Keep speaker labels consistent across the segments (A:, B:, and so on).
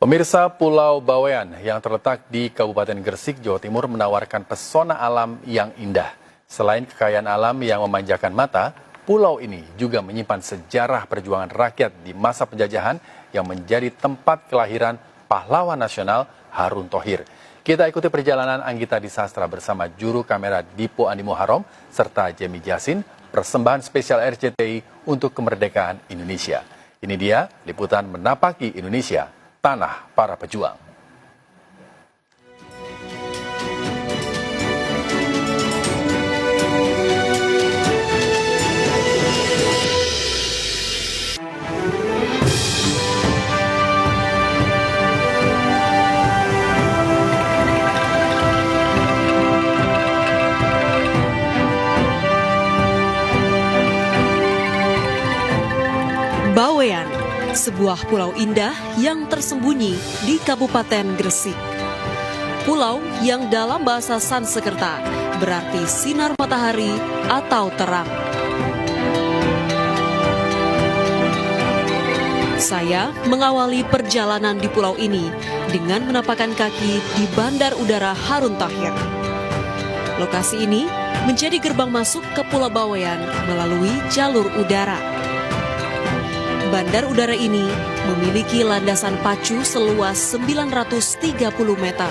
A: Pemirsa, Pulau Bawean yang terletak di Kabupaten Gresik, Jawa Timur menawarkan pesona alam yang indah. Selain kekayaan alam yang memanjakan mata, pulau ini juga menyimpan sejarah perjuangan rakyat di masa penjajahan yang menjadi tempat kelahiran pahlawan nasional Harun Thohir. Kita ikuti perjalanan Anggita Disastra bersama juru kamera Dipo Andi Muharram serta Jemi Jasin, persembahan spesial RCTI untuk kemerdekaan Indonesia. Ini dia liputan Menapaki Indonesia, Tanah Para Pejuang.
B: Bawean, sebuah pulau indah yang tersembunyi di Kabupaten Gresik. Pulau yang dalam bahasa Sanskerta berarti sinar matahari atau terang. Saya mengawali perjalanan di pulau ini dengan menapakkan kaki di Bandar Udara Harun Thohir. Lokasi ini menjadi gerbang masuk ke Pulau Bawean melalui jalur udara. Bandar udara ini memiliki landasan pacu seluas 930 meter.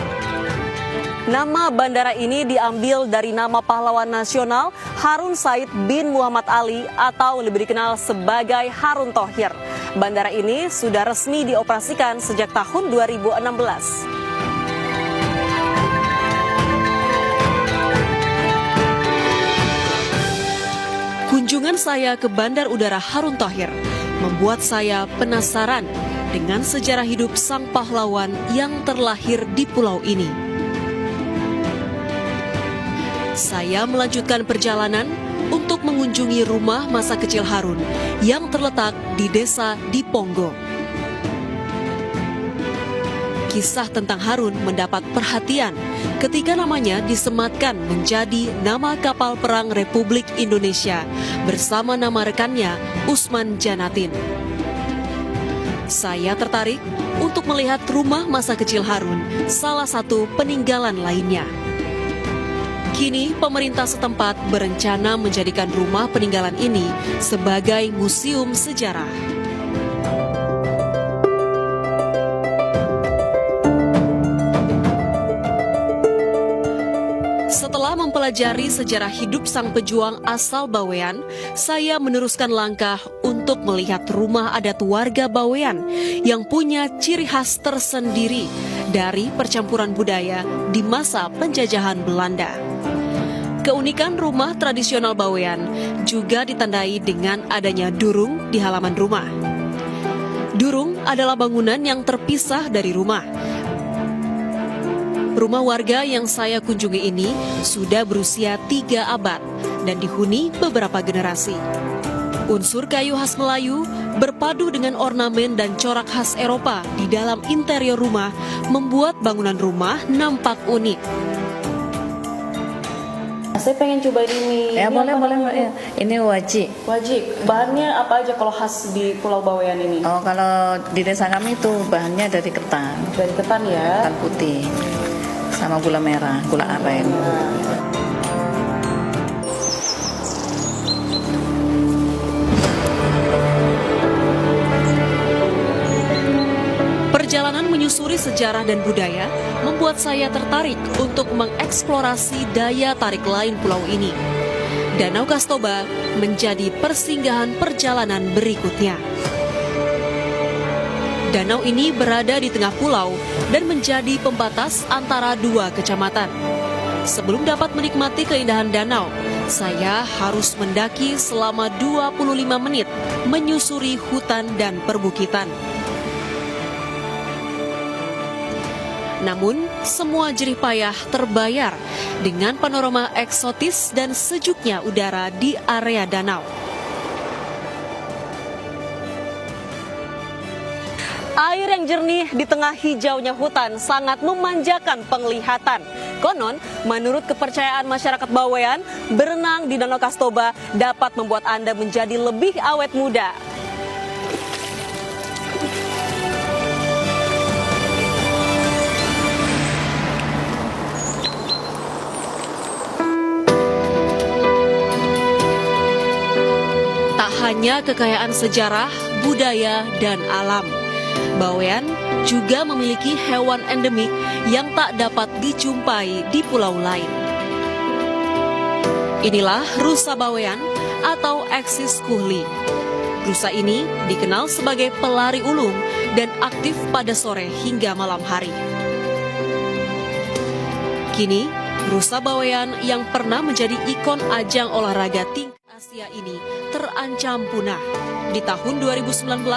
B: Nama bandara ini diambil dari nama pahlawan nasional Harun Said bin Muhammad Ali atau lebih dikenal sebagai Harun Thohir. Bandara ini sudah resmi dioperasikan sejak tahun 2016. Kunjungan saya ke Bandar Udara Harun Thohir membuat saya penasaran dengan sejarah hidup sang pahlawan yang terlahir di pulau ini. Saya melanjutkan perjalanan untuk mengunjungi rumah masa kecil Harun yang terletak di desa Diponggo. Kisah tentang Harun mendapat perhatian ketika namanya disematkan menjadi nama kapal perang Republik Indonesia bersama nama rekannya Usman Janatin. Saya tertarik untuk melihat rumah masa kecil Harun, salah satu peninggalan lainnya. Kini pemerintah setempat berencana menjadikan rumah peninggalan ini sebagai museum sejarah. Setelah mempelajari sejarah hidup sang pejuang asal Bawean, saya meneruskan langkah untuk melihat rumah adat warga Bawean yang punya ciri khas tersendiri dari percampuran budaya di masa penjajahan Belanda. Keunikan rumah tradisional Bawean juga ditandai dengan adanya durung di halaman rumah. Durung adalah bangunan yang terpisah dari rumah. Rumah warga yang saya kunjungi ini sudah berusia 3 abad dan dihuni beberapa generasi. Unsur kayu khas Melayu berpadu dengan ornamen dan corak khas Eropa di dalam interior rumah membuat bangunan rumah nampak unik.
C: Saya pengen cobain ini.
D: Ya, boleh. Ya. Ini wajib.
C: Wajib. Bahannya apa aja kalau khas di Pulau Bawean ini?
D: Oh, kalau di desa kami itu bahannya dari ketan.
C: Dari ketan ya.
D: Ketan putih. Sama gula merah, gula aren.
B: Perjalanan menyusuri sejarah dan budaya membuat saya tertarik untuk mengeksplorasi daya tarik lain pulau ini. Danau Kastoba menjadi persinggahan perjalanan berikutnya. Danau ini berada di tengah pulau dan menjadi pembatas antara 2 kecamatan. Sebelum dapat menikmati keindahan danau, saya harus mendaki selama 25 menit menyusuri hutan dan perbukitan. Namun, semua jerih payah terbayar dengan panorama eksotis dan sejuknya udara di area danau. Air yang jernih di tengah hijaunya hutan sangat memanjakan penglihatan. Konon, menurut kepercayaan masyarakat Bawean, berenang di Danau Kastoba dapat membuat Anda menjadi lebih awet muda. hanya kekayaan sejarah, budaya, dan alam. Bawean juga memiliki hewan endemik yang tak dapat dijumpai di pulau lain. Inilah rusa bawean atau Axis kuhli. Rusa ini dikenal sebagai pelari ulung dan aktif pada sore hingga malam hari. Kini, rusa bawean yang pernah menjadi ikon ajang olahraga tingkat Asia ini terancam punah. Di tahun 2019,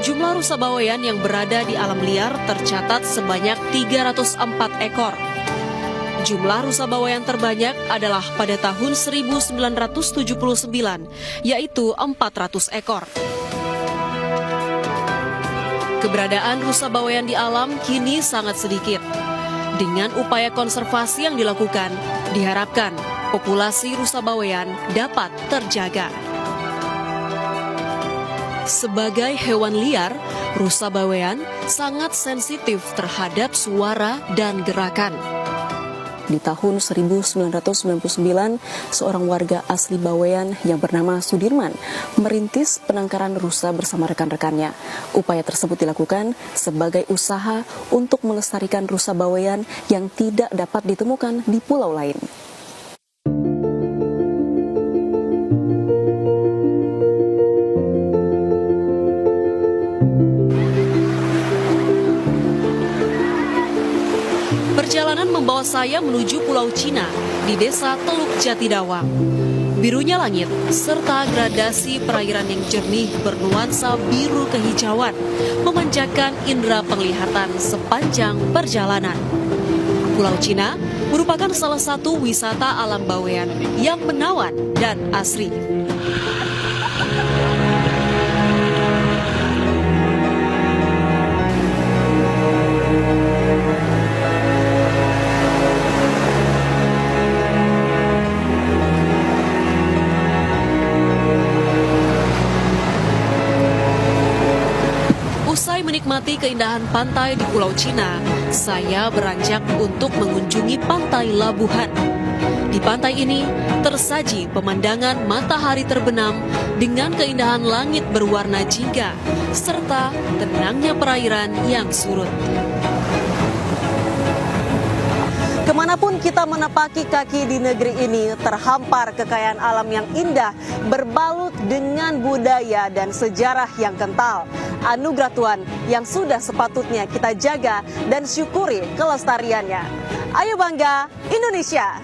B: jumlah rusa bawean yang berada di alam liar tercatat sebanyak 304 ekor. Jumlah rusa bawean terbanyak adalah pada tahun 1979, yaitu 400 ekor. Keberadaan rusa bawean di alam kini sangat sedikit. Dengan upaya konservasi yang dilakukan, diharapkan populasi rusa bawean dapat terjaga. Sebagai hewan liar, rusa bawean sangat sensitif terhadap suara dan gerakan.
E: Di tahun 1999, seorang warga asli Bawean yang bernama Sudirman merintis penangkaran rusa bersama rekan-rekannya. Upaya tersebut dilakukan sebagai usaha untuk melestarikan rusa Bawean yang tidak dapat ditemukan di pulau lain.
B: Perjalanan membawa saya menuju Pulau Cina di desa Teluk Jatidawang. Birunya langit serta gradasi perairan yang jernih bernuansa biru kehijauan memanjakan indera penglihatan sepanjang perjalanan. Pulau Cina merupakan salah satu wisata alam bawean yang menawan dan asri. Usai menikmati keindahan pantai di Pulau Cina, saya beranjak untuk mengunjungi Pantai Labuhan. Di pantai ini tersaji pemandangan matahari terbenam dengan keindahan langit berwarna jingga serta tenangnya perairan yang surut.
F: Kemanapun kita menapaki kaki di negeri ini, terhampar kekayaan alam yang indah, berbalut dengan budaya dan sejarah yang kental. Anugerah Tuhan yang sudah sepatutnya kita jaga dan syukuri kelestariannya. Ayo bangga Indonesia!